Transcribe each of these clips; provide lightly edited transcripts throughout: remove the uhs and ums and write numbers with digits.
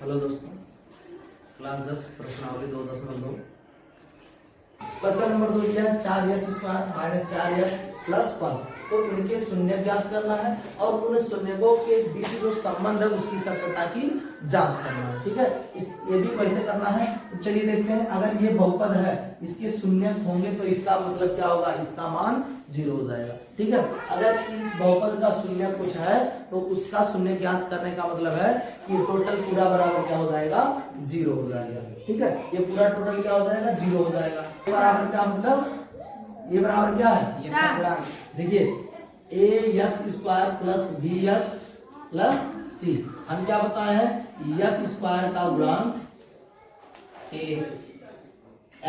Hello दोस्तों, class 10 प्रश्नावली 2.2 question number 2 दिया है 4s square minus 4s plus 1। तो इनके शून्य ज्ञात करना है और उन शून्यों के बीच जो संबंध है उसकी सत्यता की जांच करना है। ठीक है, ये भी कैसे करना है तो चलिए देखते हैं। अगर ये बहुपद है, इसके शून्य होंगे तो इसका मतलब क्या होगा, इसका मान 0 हो जाएगा। ठीक है, अगर इस बहुपद का शून्य कुछ है तो उसका शून्य ज्ञात करने का मतलब है कि टोटल पूरा बराबर क्या हो जाएगा, 0 हो जाएगा। ठीक है, ये पूरा टोटल क्या हो जाएगा, 0 हो जाएगा। बराबर क्या मतलब, ये बराबर क्या है, देखिए ax square plus bx plus c। हम क्या बताए हैं, x स्क्वायर का गुणांक a,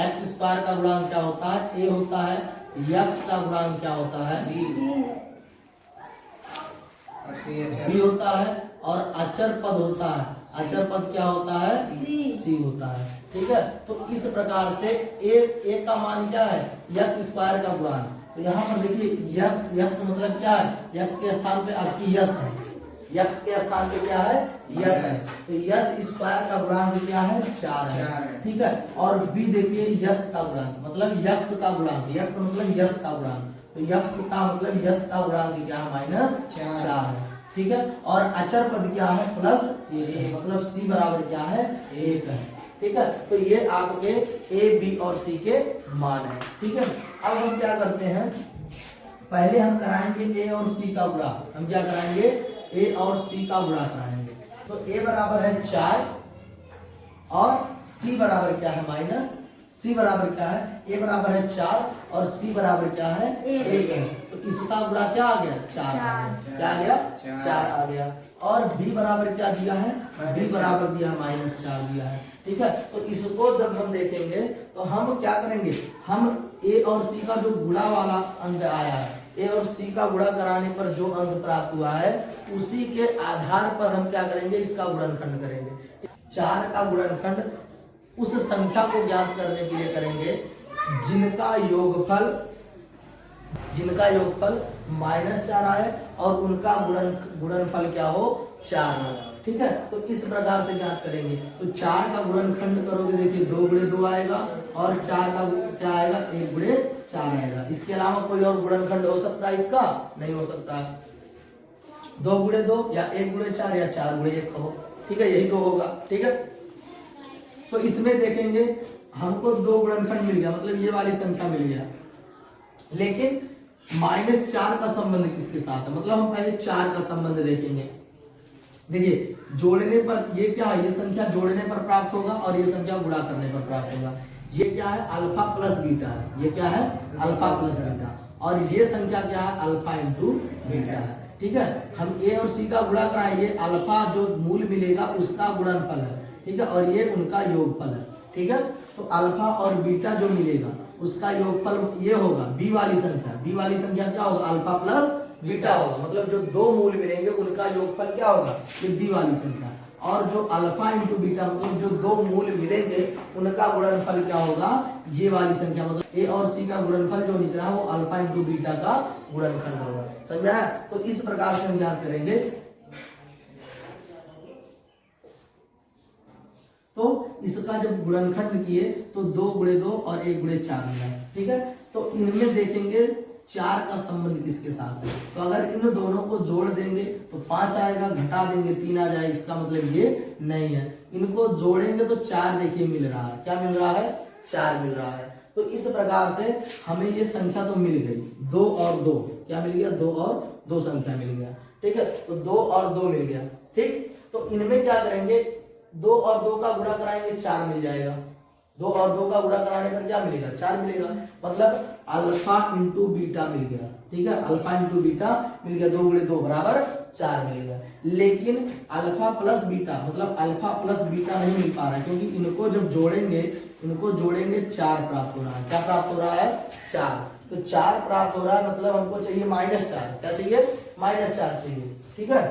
x स्क्वायर का गुणांक क्या होता है, a होता है, x का गुणांक क्या होता है, b होता है, और अचर पद होता है, अचर पद क्या होता है, c होता है। ठीक है, तो इस प्रकार से a का मान क्या है, x स्क्वायर का गुणांक। तो यहाँ पर देखिए x मतलब क्या है, x के स्थान पे आपकी यस है, x के स्थान पे क्या है, यस है। तो यस स्क्वायर का गुणांक क्या है, 4 है। ठीक है, और b देखिए यस का गुणांक मतलब x का गुणांक, x मतलब यस का गुणांक, तो x का मतलब यस का गुणांक क्या है, -4 है। ठीक है, और अचर पद क्या है, +1 मतलब c बराबर क्या है, 1 है। ठीक है, तो ये आपके a, b और c के मान है। ठीक है, अब हम क्या करते हैं, पहले हम कराएंगे a और c का गुणा। हम क्या कराएंगे, a और c का गुणा कराएंगे। तो a बराबर है 4 और c बराबर क्या है, माइनस। c बराबर क्या है, a बराबर है 4 और c बराबर क्या है, 1 है। तो इसका गुणा क्या आ गया, 4 आ गया। क्या आ गया, 4 आ गया। और b बराबर क्या दिया है, b बराबर दिया -4 दिया है। ठीक है, तो इसको जब हम देखेंगे तो हम क्या करेंगे, हम a और c का जो गुणा वाला अंक आया है, a और c का गुणा कराने पर जो अंक प्राप्त हुआ है उसी के आधार पर हम क्या करेंगे, इसका गुणनखंड करेंगे। 4 का गुणनखंड उस संख्या को ज्ञात करने के लिए करेंगे जिनका योगफल -4 आए और उनका गुणनफल क्या हो, 4 हो। ठीक है, तो इस प्रकार से ज्ञात करेंगे। तो 4 का गुणनखंड करोगे, देखिए 2 गुणे 2 आएगा और 4 का क्या आएगा, 1 गुणे 4 आएगा। इसके अलावा कोई और गुणनखंड हो सकता है, इसका नहीं हो सकता। 2 गुणे 2 या 1 गुणे 4 या 4 गुणे 1 कहो। ठीक है, यही तो होगा। ठीक है, तो इसमें देखेंगे हमको 2 गुणनखंड मिल गया, मतलब ये वाली संख्या मिल गया, लेकिन -4 का संबंध किसके साथ है, मतलब हम पहले 4 का संबंध देखेंगे। देखिए जोड़ने पर ये क्या है, ये संख्या जोड़ने पर प्राप्त होगा और ये संख्या गुणा करने पर प्राप्त होगा। ये क्या है, अल्फा प्लस बीटा है, ये क्या है, अल्फा प्लस बीटा, और ये संख्या क्या है, अल्फा इंटू बीटा है। ठीक है, हम a और c का गुणा कराएं, ये अल्फा जो मूल मिलेगा उसका गुणनफल है। ठीक है, और ये उनका योगफल है। ठीक है, तो अल्फा और बीटा जो मिलेगा उसका योगफल ये होगा b वाली संख्या क्या होगा, अल्फा प्लस बीटा होगा, मतलब जो 2 मूल मिलेंगे उनका योगफल क्या होगा, ये b वाली संख्या, और जो अल्फा इंटू बीटा मतलब जो 2 मूल मिलेंगे उनका गुणनफल क्या होगा, ये वाली संख्या, मतलब a और c का गुणनफल जो निकला है वो अल्फा इंटू बीटा का गुणनफल होगा। समझा है, तो इस प्रकार से हम ज्ञात करेंगे। तो इसका जब गुणनखंड किए तो 2 गुणे 2 और 1 गुणे 4 मिला। ठीक है, तो इनमें देखेंगे 4 का संबंध किसके साथ है, तो अगर इन दोनों को जोड़ देंगे तो 5 आएगा, घटा देंगे 3 आ जाए, इसका मतलब ये नहीं है। इनको जोड़ेंगे तो 4 देखिए मिल रहा है, क्या मिल रहा है, 4 मिल रहा है। तो इस प्रकार से हमें ये संख्या तो मिल गई, 2 और 2 क्या मिल गया, 2 और 2 संख्या मिल गया। ठीक है, तो 2 और 2 मिल गया। ठीक, तो इनमें क्या करेंगे, 2 और 2 का गुणा कराएंगे, 4 मिल जाएगा। 2 और 2 का गुणा कराने पर क्या मिलेगा, 4 मिलेगा, मतलब अल्फा इंटू बीटा मिल गया। ठीक है, अल्फा इंटू बीटा मिल गया, 2 गुणे 2 बराबर 4 मिलेगा। लेकिन अल्फा प्लस बीटा मतलब अल्फा प्लस बीटा नहीं मिल पा रहा है, क्योंकि इनको जब जोड़ेंगे 4 प्राप्त हो रहा है। क्या प्राप्त हो रहा है, 4। तो 4 प्राप्त हो रहा है, मतलब हमको चाहिए -4। क्या चाहिए, -4 चाहिए। ठीक है,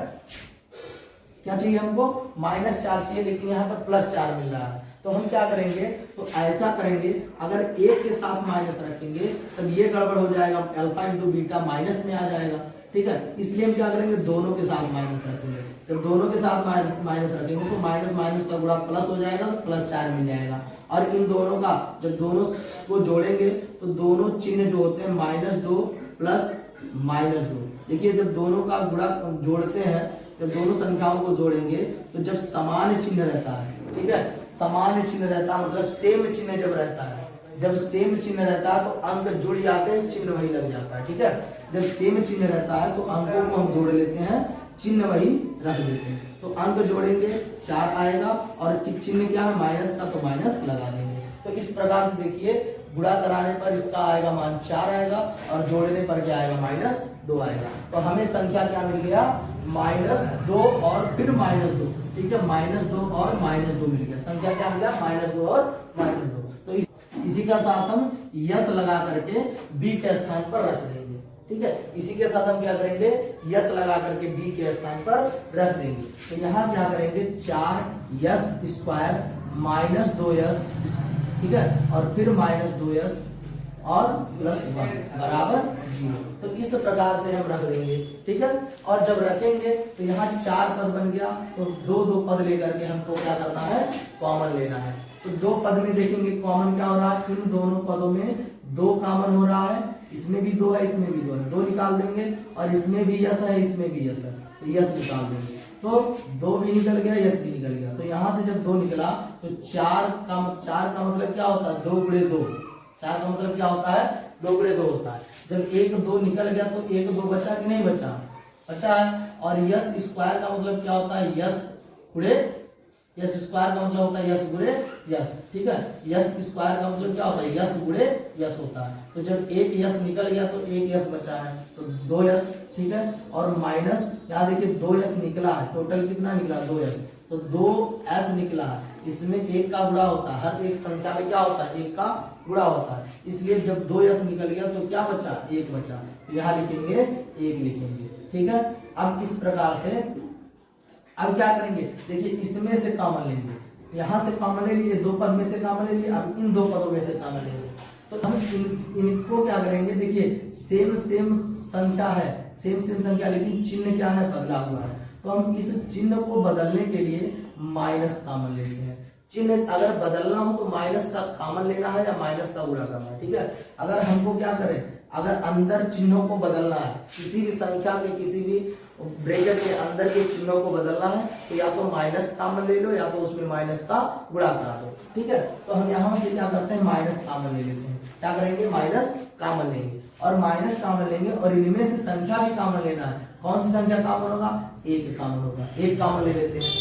क्या चाहिए हमको, -4 चाहिए, लेकिन यहाँ पर +4 मिल रहा है। तो हम क्या करेंगे, तो ऐसा करेंगे, अगर एक के साथ माइनस रखेंगे तब ये गड़बड़ हो जाएगा, अल्फा इंटू बीटा माइनस में आ जाएगा। ठीक है, इसलिए हम क्या करेंगे, दोनों के साथ माइनस रखेंगे। जब दोनों के साथ माइनस माइनस रखेंगे तो माइनस माइनस का गुणा प्लस हो जाएगा तो प्लस 4 मिल जाएगा। और इन दोनों का जब दोनों को जोड़ेंगे तो दोनों चिन्ह जो होते हैं -2 प्लस -2। देखिए जब दोनों का गुणा जोड़ते हैं, जब दोनों संख्याओं को जोड़ेंगे तो जब समान चिन्ह रहता है, ठीक है, समान चिन्ह रहता है मतलब सेम चिन्ह जब रहता है, जब सेम चिन्ह रहता है तो अंक जुड़ जाते हैं, चिन्ह वही लग जाता है, ठीक है। जब सेम चिन्ह रहता है तो अंकों को हम जोड़ लेते हैं, चिन्ह वही रख देते हैं। तो अंक जोड़ेंगे 4 आएगा और चिन्ह क्या है माइनस का, तो माइनस लगा देंगे। तो इस प्रकार से देखिए गुणा कराने पर इसका आएगा मान 4 आएगा और जोड़ने पर क्या आएगा -2 आएगा। तो हमें संख्या क्या मिल गया -2 और फिर -2, ठीक है, -2 और -2 मिल गया। संख्या क्या मिला -2 और -2। तो इसी का साथ हम यस लगा करके बी के स्थान पर रख देंगे, ठीक है। इसी के साथ हम क्या करेंगे यस लगा करके बी के स्थान पर रख देंगे। तो यहाँ क्या करेंगे 4s² -2s, ठीक है, और फिर -2s और +1 बराबर 0। तो इस प्रकार से हम रख देंगे, ठीक है। और जब रखेंगे तो यहाँ 4 पद बन गया तो 2 पद लेकर के हमको क्या करना है कॉमन लेना है। तो 2 पद में देखेंगे कॉमन क्या हो रहा है, इन दोनों पदों में 2 कॉमन हो रहा है, इसमें भी 2 है इसमें भी 2 है, 2 निकाल देंगे और इसमें भी यस है इसमें भी यस है, तो यस निकाल देंगे। तो 2 भी निकल गया यस भी निकल गया। तो यहाँ से जब 2 निकला तो 4 का मतलब क्या होता है 2 गुणे 2, 4 का मतलब क्या होता है 2 गुणे 2 होता है। जब 1 2 निकल गया तो 1 2 बचा कि नहीं बचा, बचा है। और यस स्क्वायर का मतलब क्या होता है यस गुणे यस स्क्वायर का मतलब होता है यस गुणे यस, ठीक है। यस स्क्वायर का मतलब क्या होता है यस गुणे यस होता है। तो जब 1 यस निकल गया तो 1 यस बचा है तो 2 यस, ठीक है। और माइनस यहाँ देखिए 2 यस निकला है, टोटल कितना निकला 2 यस, तो 2 एस निकला है। इसमें 1 का गुणा होता है, हर एक संख्या में क्या होता है 1 का गुणा होता है। इसलिए जब 2 यस निकल गया तो क्या बचा 1 बचा, यहाँ लिखेंगे 1 लिखेंगे, ठीक है। अब इस प्रकार से अब क्या करेंगे देखिए इसमें से कॉमन लेंगे, यहाँ से कॉमन ले लिए, 2 पद में से कॉमन ले लिए, अब इन 2 पदों में से कॉमन लेंगे। तो हम इनको क्या करेंगे देखिए सेम संख्या है, सेम संख्या लेकिन चिन्ह क्या है बदला हुआ है। तो हम इस चिन्ह को बदलने के लिए माइनस कॉमन लेते हैं। चिन्ह अगर बदलना हो तो माइनस का कॉमन लेना है या माइनस का गुणा करना है, ठीक है। अगर हमको क्या करें, अगर अंदर चिन्हों को बदलना है, किसी भी संख्या के किसी भी ब्रैकेट के अंदर के चिन्हों को बदलना है तो या तो माइनस कॉमन ले लो या तो उसमें माइनस का गुणा करा दो, ठीक है। तो हम यहाँ से क्या करते हैं माइनस कॉमन ले लेते हैं। क्या करेंगे माइनस कॉमन लेंगे और माइनस कॉमन लेंगे और इनमें से संख्या भी कॉमन लेना है। कौन सी संख्या कॉमन होगा 1 कॉमन होगा, 1 कॉमन ले लेते हैं।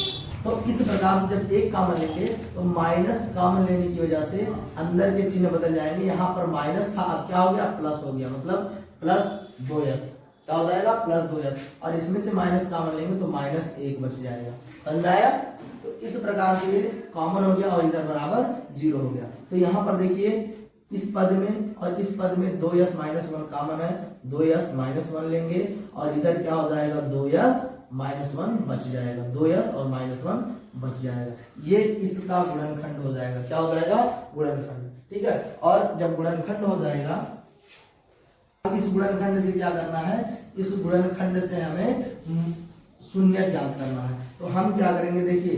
तो इस प्रकार से जब 1 कॉमन लेंगे तो माइनस कॉमन लेने की वजह से अंदर के चिन्ह बदल जाएंगे। यहाँ पर माइनस था अब क्या हो गया प्लस हो गया, मतलब +2s क्या हो जाएगा +2s। और इसमें से माइनस कॉमन लेंगे तो -1 बच जाएगा, समझ आया। तो इस प्रकार से कॉमन हो गया और इधर बराबर 0 हो गया। तो यहाँ पर देखिए इस पद में और इस पद में 2s -1 कॉमन है, 2s -1 लेंगे और इधर क्या हो जाएगा 2s -1 बच जाएगा, 2s और -1 बच जाएगा। ये इसका गुणनखंड हो जाएगा, क्या हो जाएगा गुणनखंड, ठीक है। और जब गुणनखंड हो जाएगा इस गुणनखंड से क्या करना है, इस गुणनखंड से हमें शून्य ज्ञात करना है। तो हम क्या करेंगे देखिए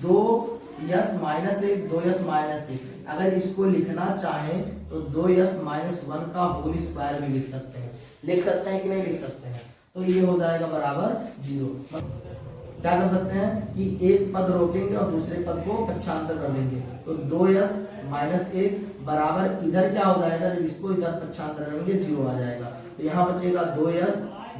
2s -1 2s -1, अगर इसको लिखना चाहें तो 2s -1 का होल स्क्वायर भी लिख सकते हैं कि नहीं लिख सकते हैं। तो ये हो जाएगा बराबर 0। क्या कर सकते हैं कि एक पद रोकेंगे और दूसरे पद को पक्षांतर कर देंगे। तो 2s -1 बराबर इधर क्या हो जाएगा, जब इसको इधर पक्षांतर करेंगे 0 आ जाएगा। तो यहाँ बचेगा 2s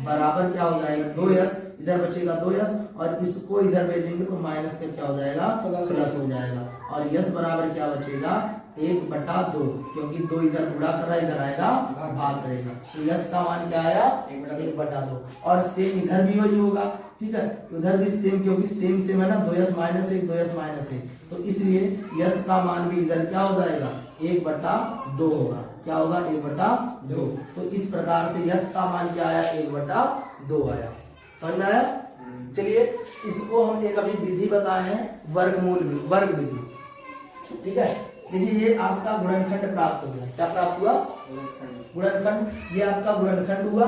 बराबर क्या हो जाएगा 2s, इधर बचेगा 2s और इसको इधर भेजेंगे तो माइनस का क्या हो जाएगा प्लस हो जाएगा। और यस बराबर क्या बचेगा 1/2, क्योंकि 2 इधर गुणा कर रहा है, इधर आएगा भाग करेगा। तो यस का मान क्या आया 1/2। और सेम इधर भी वही होगा, ठीक है। तो उधर भी सेम, क्योंकि सेम है ना 2s -1 2s -1, तो इसलिए यस का मान भी इधर क्या हो जाएगा 1/2 होगा। क्या होगा 1/2। तो इस प्रकार से यस का मान क्या आया 1/2 आया, समझ में आया। चलिए इसको हम एक अभी विधि बताए हैं वर्ग विधि, ठीक है। देखिए ये आपका गुणनखंड प्राप्त हो गया। क्या प्राप्त हुआ गुणनखंड, ये आपका गुणनखंड हुआ,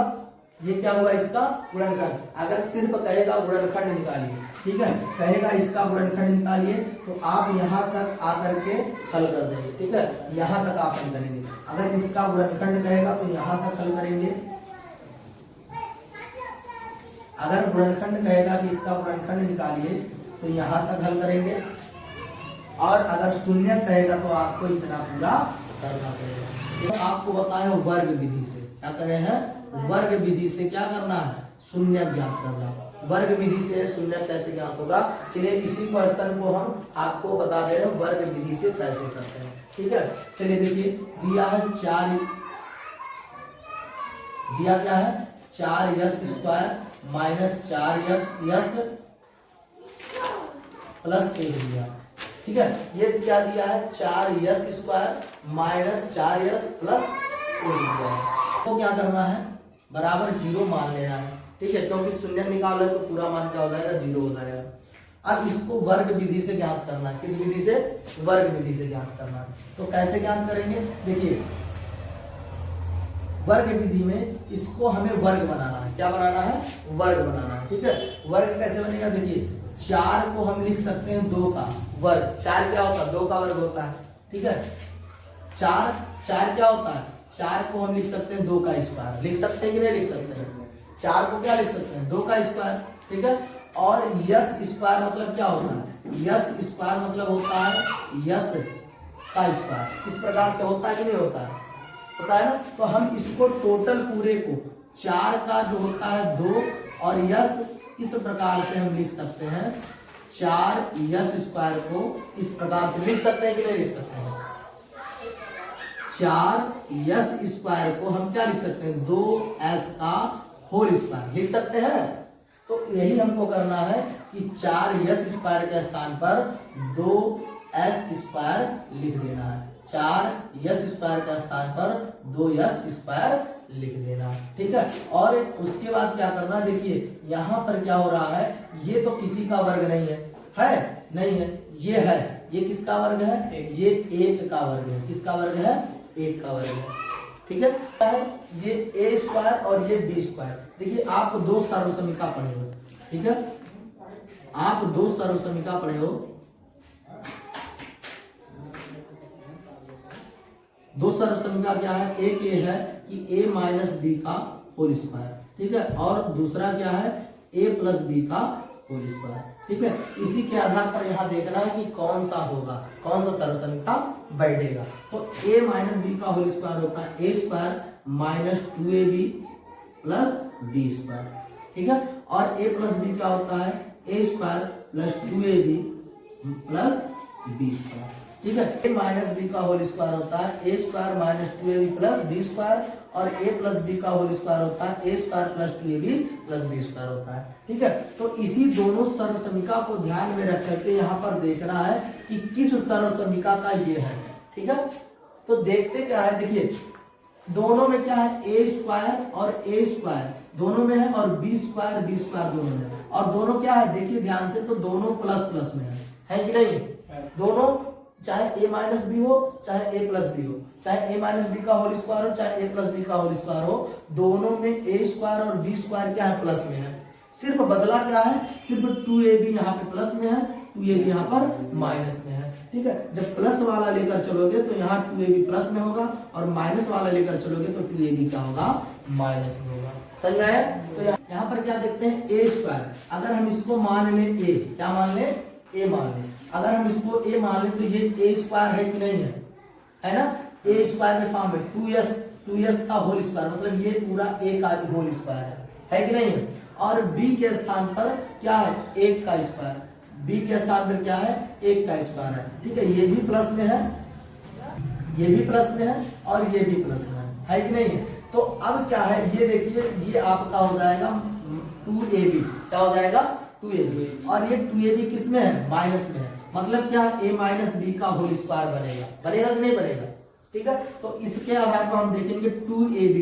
ये क्या हुआ इसका गुणनखंड। अगर सिर्फ कहेगा गुणनखंड निकालिए, ठीक है, कहेगा इसका गुणनखंड निकालिए, तो आप यहाँ तक आकर के हल कर देंगे, ठीक है, यहाँ तक आप हल करेंगे। अगर इसका गुणनखंड कहेगा तो यहाँ तक हल करेंगे। अगर गुणनखंड कहेगा कि इसका गुणनखंड निकालिए तो यहाँ तक हल करेंगे, और अगर शून्य कहेगा तो आपको इतना पूरा करना पड़ेगा। तो आपको बताए वर्ग विधि से क्या करे हैं, वर्ग विधि से क्या करना है, शून्य ज्ञात करना। वर्ग विधि से शून्य कैसे ज्ञात होगा, चलिए इसी क्वेश्चन को हम आपको बता दे रहे हैं वर्ग विधि से कैसे करते हैं, ठीक है। चलिए देखिए दिया है 4, दिया क्या है 4s² माइनस 4s प्लस 1 दिया, ठीक है। ये क्या दिया है 4s² माइनस 4s प्लस 1 दिया है। तो क्या करना है, बराबर 0 मान लेना है, ठीक है, क्योंकि शून्य निकाला है तो पूरा मान क्या हो जाएगा 0 हो जाएगा। अब इसको वर्ग विधि से ज्ञात करना है, किस विधि से, वर्ग विधि से ज्ञात करना है। तो कैसे ज्ञात करेंगे, देखिए वर्ग विधि में इसको हमें वर्ग बनाना है, क्या बनाना है, वर्ग बनाना है, ठीक है। वर्ग कैसे बनेगा, देखिए 4 को हम लिख सकते हैं 2 का वर्ग, 4 क्या होता है 2 का वर्ग होता है, ठीक है। 4 क्या होता है, 4 को हम लिख सकते हैं 2 का स्क्वायर, लिख सकते हैं कि नहीं लिख सकते हैं, 4 को क्या लिख सकते हैं 2 का स्क्वायर, ठीक है। और यस स्क्वायर मतलब क्या होता है, यस स्क्वायर मतलब होता है यस का स्क्वायर। इस प्रकार से होता है कि नहीं होता है, होता है ना। तो हम इसको टोटल पूरे को 4 का जो होता है 2 और यस, इस प्रकार से हम लिख सकते हैं 4s² को इस प्रकार से लिख सकते हैं कि नहीं लिख सकते हैं, 4s² को हम क्या लिख सकते हैं 2s का होल स्क्वायर लिख सकते हैं। तो यही हमको करना है कि 4s² के स्थान पर 2s² लिख देना है, 4s² के स्थान पर 2s² लिख देना, ठीक है। और उसके बाद क्या करना, देखिए यहाँ पर क्या हो रहा है, ये तो किसी का वर्ग नहीं है नहीं है, ये है, ये किसका वर्ग है, ये 1 का वर्ग है, किसका वर्ग है 1 का वर्ग है, ठीक है। ये a² और ये b²। देखिए आप 2 सर्वसमीका पढ़े हो, ठीक है, आप 2 सर्वसमीका पढ़े हो, 2 सर्वसमीका क्या है, एक ये है कि a माइनस बी का होल स्क्वायर, ठीक है, और दूसरा क्या है a प्लस बी का होल स्क्वायर, ठीक है। इसी के आधार पर यहाँ देखना है कि कौन सा होगा, कौन सा सर्वसमीका बैठेगा। तो a माइनस बी का होल स्क्वायर होता है a² minus 2ab plus b², ठीक है। और a प्लस बी क्या होता है a² plus 2ab plus b², ठीक है। a माइनस बी का होल स्क्वायर होता है a² minus 2ab plus b², और a प्लस बी का होल स्क्वायर होता है a² plus 2ab plus b² होता है, ठीक है। तो इसी दोनों सर्वसमीका को ध्यान में रख करके यहाँ पर देखना है कि किस सर्वसमीका का ये है, ठीक है। तो देखते क्या है, देखिए दोनों में क्या है a² और a² दोनों में है, और b² दोनों में, और दोनों क्या है देखिए ध्यान से, तो दोनों प्लस प्लस में है कि नहीं, दोनों चाहे a माइनस बी हो चाहे a प्लस बी हो, चाहे a माइनस बी का होल स्क्वायर हो चाहे a प्लस बी का होल स्क्वायर हो, दोनों में a² और b² क्या है प्लस में है। सिर्फ बदला क्या है, सिर्फ 2ab यहाँ पे प्लस में है, 2ab यहाँ पर माइनस में है, ठीक है। जब प्लस वाला लेकर चलोगे तो यहाँ 2ab प्लस में होगा, और माइनस वाला लेकर चलोगे तो 2ab क्या होगा माइनस में होगा, समझ रहे हैं। तो यहाँ पर क्या देखते हैं a², अगर हम इसको मान ले a, क्या मान ले a मान ले, अगर हम इसको a मान ले तो ये a² है कि नहीं है ना, a² में फॉर्म है 2s का होल स्क्वायर, मतलब ये पूरा a का होल स्क्वायर है कि नहीं है। और b के स्थान पर क्या है 1 का स्क्वायर, b के स्थान पर क्या है 1 का स्क्वायर है, ठीक है। ये भी प्लस में है, ये भी प्लस में है, और ये भी प्लस में है कि नहीं है। तो अब क्या है, ये देखिए ये आपका हो जाएगा 2ab, क्या हो जाएगा 2ab, और ये 2ab किस में है माइनस में है, मतलब क्या a माइनस बी का होल स्क्वायर बनेगा, बनेगा कि नहीं बनेगा, ठीक है। तो इसके आधार पर हम देखेंगे 2ab,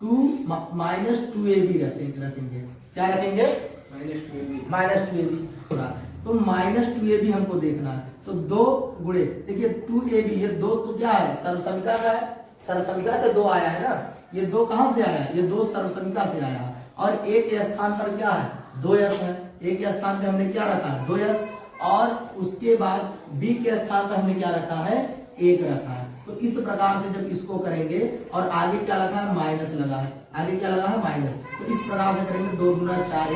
2 माइनस 2ab रखेंगे, क्या रखेंगे माइनस 2ab, तो माइनस 2ab हमको देखना है। तो 2 गुणे देखिए 2ab, ये 2 तो क्या है सर्वसमीका का है, सर्वसमीका से 2 आया है ना, ये 2 कहां से आया, ये 2 सर्वसमिका से आया, और ए के स्थान पर क्या है 2s है, ए के स्थान पे हमने क्या रखा है 2s, और उसके बाद बी के स्थान पर हमने क्या रखा है 1 रखा है। तो इस प्रकार से जब इसको करेंगे और आगे क्या लगा है माइनस लगा है, आगे क्या लगा है माइनस, तो इस प्रकार से करेंगे 2 गुना 4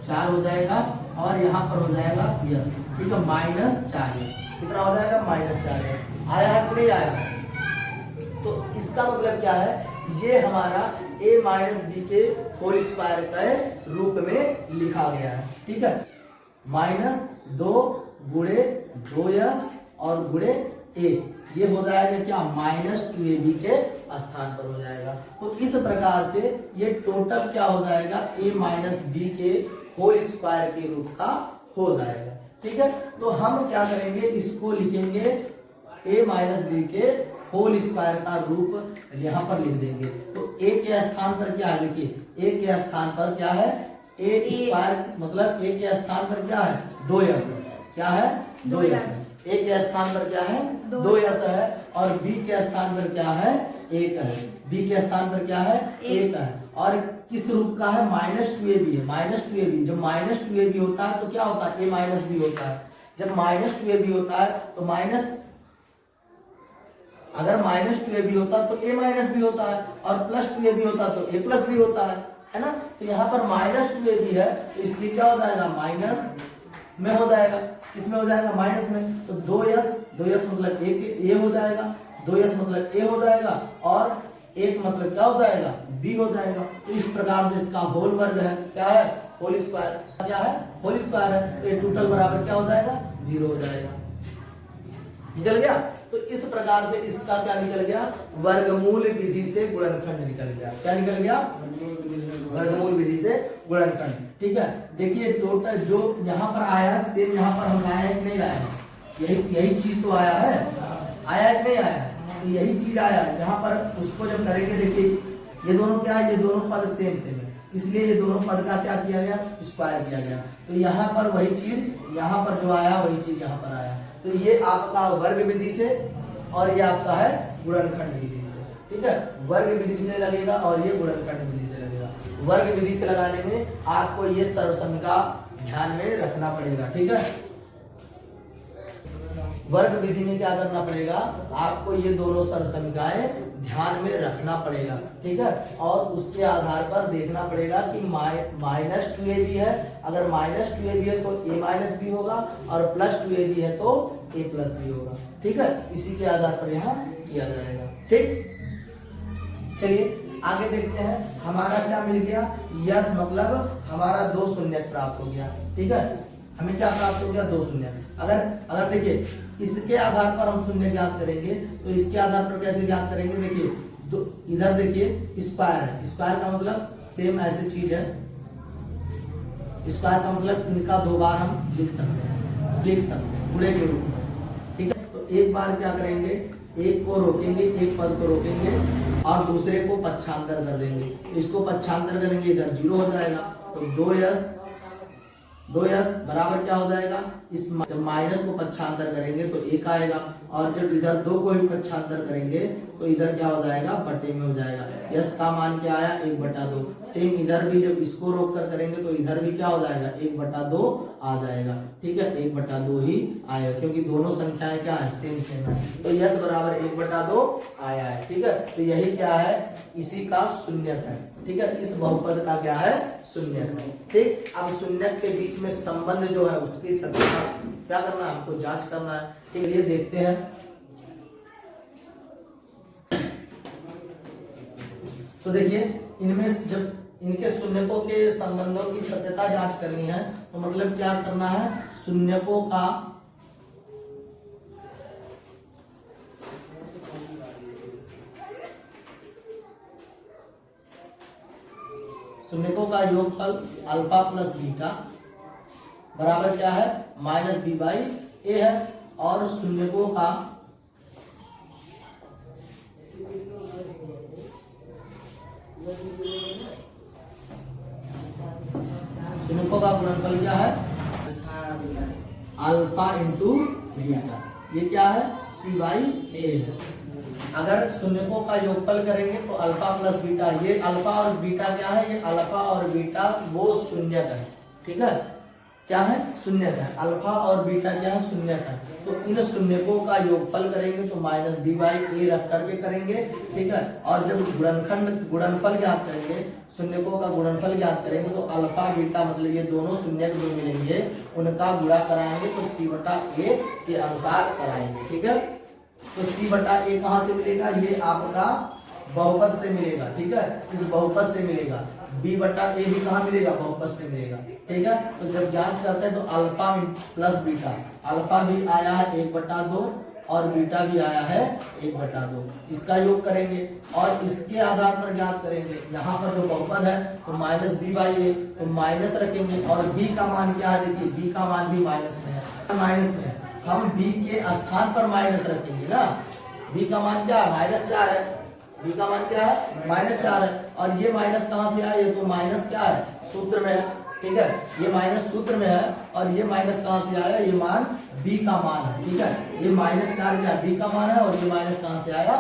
4 हो जाएगा, और यहाँ पर हो जाएगा यस, ठीक है -4s, कितना हो जाएगा -4s। आया है कि नहीं आया? तो इसका मतलब क्या है, ये हमारा a माइनस बी के होल स्क्वायर के रूप में लिखा गया है, ठीक है, -2 गुणे 2s और गुणे a, ये हो जाएगा क्या -2ab के स्थान पर हो जाएगा। तो इस प्रकार से ये टोटल क्या हो जाएगा a माइनस बी के होल स्क्वायर के रूप का हो जाएगा, ठीक है। तो हम क्या करेंगे, इसको लिखेंगे a माइनस बी के होल स्क्वायर का रूप यहाँ पर लिख देंगे। तो a के स्थान पर क्या है, देखिए a के स्थान पर क्या है a स्क्वायर, मतलब a के स्थान पर क्या है 2s, क्या है 2s, a के स्थान पर क्या है 2s है, और b के स्थान पर क्या है 1 है, b के स्थान पर क्या है 1 है, और किस रूप का है -2ab है, -2ab। जब -2ab होता है तो क्या होता है a माइनस बी होता है, जब -2ab होता है तो अगर -2ab होता तो a माइनस बी होता है, और +2ab होता तो a प्लस बी होता है ना। तो यहाँ पर -2ab है, तो इसलिए क्या हो जाएगा माइनस में हो जाएगा, इसमें हो जाएगा माइनस में, तो 2s मतलब a हो जाएगा, 2s मतलब a हो जाएगा, और 1 मतलब क्या हो जाएगा b हो जाएगा। तो इस प्रकार से इसका होल वर्ग है, क्या है होल स्क्वायर, क्या है होल स्क्वायर है, तो ये टोटल बराबर क्या हो जाएगा 0 हो जाएगा, निकल गया। तो इस प्रकार से इसका क्या निकल गया, वर्गमूल विधि से गुणनखंड निकल गया, क्या निकल गया वर्गमूल विधि से गुणनखंड, ठीक है। देखिए टोटल जो यहाँ पर आया सेम यहाँ पर हम लाए हैं कि नहीं लाए, यही चीज तो आया है, आया कि नहीं आया, तो यही चीज आया यहाँ पर। उसको जब करेंगे देखिए ये दोनों क्या है, ये दोनों पद सेम है, इसलिए ये दोनों पद का क्या किया गया स्क्वायर किया गया। तो यहाँ पर वही चीज यहाँ पर जो आया वही चीज यहाँ पर आया। तो ये आपका वर्ग विधि से, और ये आपका है गुणनखंड विधि से, ठीक है, वर्ग विधि से लगेगा और ये गुणनखंड विधि से लगेगा। वर्ग विधि से लगाने में आपको ये सर्वसमिका ध्यान में रखना पड़ेगा, ठीक है। वर्ग विधि में क्या करना पड़ेगा, आपको ये दोनों सर्वसमिकाएं ध्यान में रखना पड़ेगा, ठीक है, और उसके आधार पर देखना पड़ेगा कि -2ab है, अगर -2ab है तो a माइनस बी होगा, और +2ab है तो a प्लस बी होगा, ठीक है। इसी के आधार पर यहाँ किया जाएगा, ठीक। चलिए आगे देखते हैं, हमारा क्या मिल गया यस, मतलब हमारा 2 शून्य प्राप्त हो गया, ठीक है। हमें क्या प्राप्त हो गया 2 शून्य। अगर देखिए इसके आधार पर हम शून्य ज्ञात करेंगे, तो इसके आधार पर कैसे ज्ञात करेंगे, देखिए इधर देखिए स्क्वायर है, स्क्वायर का मतलब सेम ऐसी चीज है, स्क्वायर का मतलब इनका 2 बार हम लिख सकते हैं गुणे के रूप में, ठीक है। तो एक बार क्या करेंगे, एक को रोकेंगे, एक पद को रोकेंगे और दूसरे को पक्षांतर कर देंगे। तो इसको पक्षांतर करेंगे, इधर 0 हो जाएगा, तो 2s बराबर क्या हो जाएगा, इस जब माइनस को पक्षांतर करेंगे तो 1 आएगा, और जब इधर 2 को भी पक्षांतर करेंगे तो इधर क्या हो जाएगा बटे में हो जाएगा। यस का मान क्या आया 1/2। सेम इधर भी जब इसको रोक कर करेंगे तो इधर भी क्या हो जाएगा 1/2 आ जाएगा, ठीक है, 1/2 ही आएगा, क्योंकि दोनों संख्याएं क्या है सेम है। तो यस बराबर 1/2 आया है, ठीक है। तो यही क्या है, इसी का शून्यक है, ठीक है, इस बहुपद का क्या है शून्यक है, ठीक। अब शून्यक के बीच में संबंध जो है उसकी सत्यता क्या करना है, हमको जांच करना है, ठीक है। ये देखते हैं, तो देखिए इनमें जब इनके शून्यकों के संबंधों की सत्यता जांच करनी है तो मतलब क्या करना है, शून्यकों का योगफल अल्फा प्लस बीटा बराबर क्या है -b/a है, और शून्यकों का गुणनफल क्या है अल्फा इंटू बीटा, ये क्या है c/a है, अगर शून्यकों का योगफल करेंगे तो अल्फा प्लस बीटा, ये अल्फा और बीटा क्या है, ये अल्फा और बीटा वो शून्यक है, ठीक है, क्या है, शून्यक है, अल्फा और बीटा क्या है, शून्यक है। तो इन शून्यकों का योगफल करेंगे तो माइनस बी बाई ए रख करके करेंगे, ठीक है। और जब गुणनफल ज्ञात करेंगे, शून्यकों का गुणनफल ज्ञात करेंगे तो अल्फा बीटा मतलब ये दोनों शून्यक जो मिलेंगे उनका गुणा कराएंगे तो सी बटा ए के अनुसार कराएंगे, ठीक है। तो सी बटा ए कहाँ से मिलेगा, ये आपका बहुपद से मिलेगा, ठीक है, इस बहुपद से मिलेगा। बी बटा ए भी कहाँ मिलेगा, बहुपद से मिलेगा, ठीक है। तो जब ज्ञात करते हैं तो अल्फा प्लस बीटा, अल्फा भी आया है 1/2 और बीटा भी आया है 1/2, इसका योग करेंगे और इसके आधार पर ज्ञात करेंगे। यहाँ पर जो बहुपद है तो माइनस बी बाई ए, तो माइनस रखेंगे और बी का मान क्या है, देखिए बी का मान भी माइनस में है, माइनस में है, हम बी के स्थान पर माइनस रखेंगे ना। बी का मान क्या है, -4 है, बी का मान क्या है, -4 है। और ये माइनस कहाँ से आया, ये तो माइनस क्या है, सूत्र में है, ठीक है, ये माइनस सूत्र में है। और ये माइनस कहाँ से आया, ये मान बी का मान है, ठीक है, ये -4 क्या बी का मान है और ये माइनस कहाँ से आया,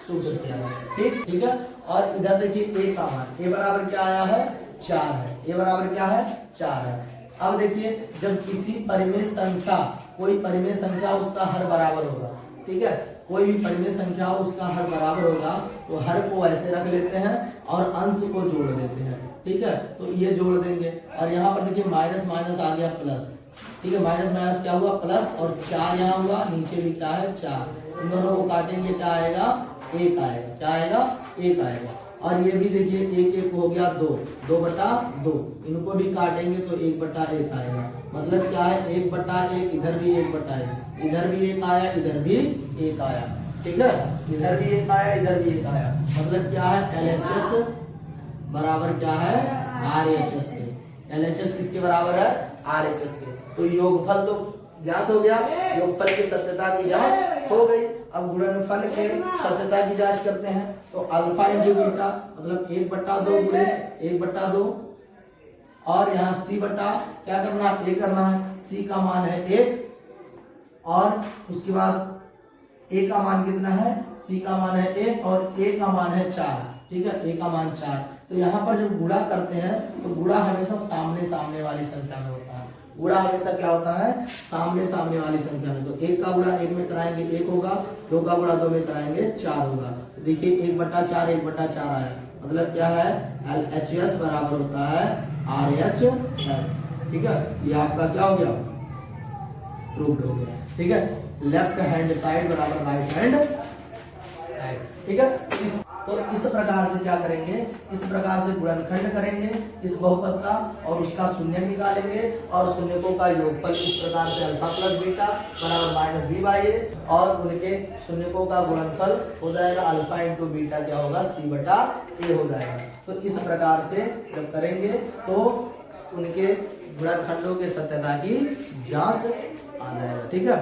सूत्र से आया, ठीक है। और इधर देखिए ए का मान, ए बराबर क्या आया है, 4 है, ए बराबर क्या है, 4 है। अब देखिए जब किसी परिमेय संख्या, कोई परिमेय संख्या उसका हर बराबर होगा, ठीक है, कोई भी परिमेय संख्या उसका हर बराबर होगा तो हर को ऐसे रख लेते हैं और अंश को जोड़ देते हैं, ठीक है। तो ये जोड़ देंगे और यहाँ पर देखिए माइनस माइनस आ गया प्लस, ठीक है, माइनस माइनस क्या हुआ, प्लस, और 4 यहाँ हुआ, नीचे भी क्या है 4, इन दोनों को काटेंगे क्या आएगा, 1 आएगा, क्या आएगा, 1 आएगा। और ये भी देखिए 1 हो गया 2, 2/2, इनको भी काटेंगे तो 1/1 आएगा, मतलब क्या है 1/1, इधर भी 1/1, इधर भी 1 आया, इधर भी 1 आया, ठीक है, इधर भी 1 आया, इधर भी 1 आया, मतलब क्या है LHS बराबर क्या है, RHS के, LHS किसके बराबर है, RHS के। तो योगफल तो ज्ञात हो गया, योगफल की सत्यता की जांच हो गई। अब गुणनफल के सत्यता की जांच करते हैं तो अल्फा इंटू बीटा मतलब 1/2 गुणे 1/2 और यहाँ सी बटा क्या करना है, ए करना है, सी का मान है 1 और उसके बाद ए का मान कितना है, सी का मान है 1 और ए का मान है 4, ठीक है, ए का मान 4। तो यहाँ पर जब गुणा करते हैं तो गुणा हमेशा सामने सामने वाली संख्या में होता है, गुणा हमेशा क्या होता है, सामने सामने वाली संख्या में। तो 1 का गुणा 1 में कराएंगे 1 होगा, 2 का गुणा 2 में कराएंगे 4 होगा। तो देखिए 1/4 1/4 आया, मतलब क्या है, LHS बराबर होता है RHS, ठीक है, ये आपका क्या हो गया, प्रूव्ड हो गया, ठीक है। लेफ्ट हैंड साइड बराबर राइट हैंड साइड, ठीक है। तो इस प्रकार से क्या करेंगे, इस प्रकार से गुणनखंड करेंगे इस बहुपद का और उसका शून्य निकालेंगे और शून्यकों का योगफल इस प्रकार से अल्फा प्लस बीटा बराबर माइनस बी बाई ए और उनके शून्यकों का गुणनफल हो जाएगा अल्फा इंटू बीटा क्या होगा, सी बटा ए हो जाएगा। तो इस प्रकार से जब करेंगे तो उनके गुणनखंडों के सत्यता की जांच आ जाएगा, ठीक है।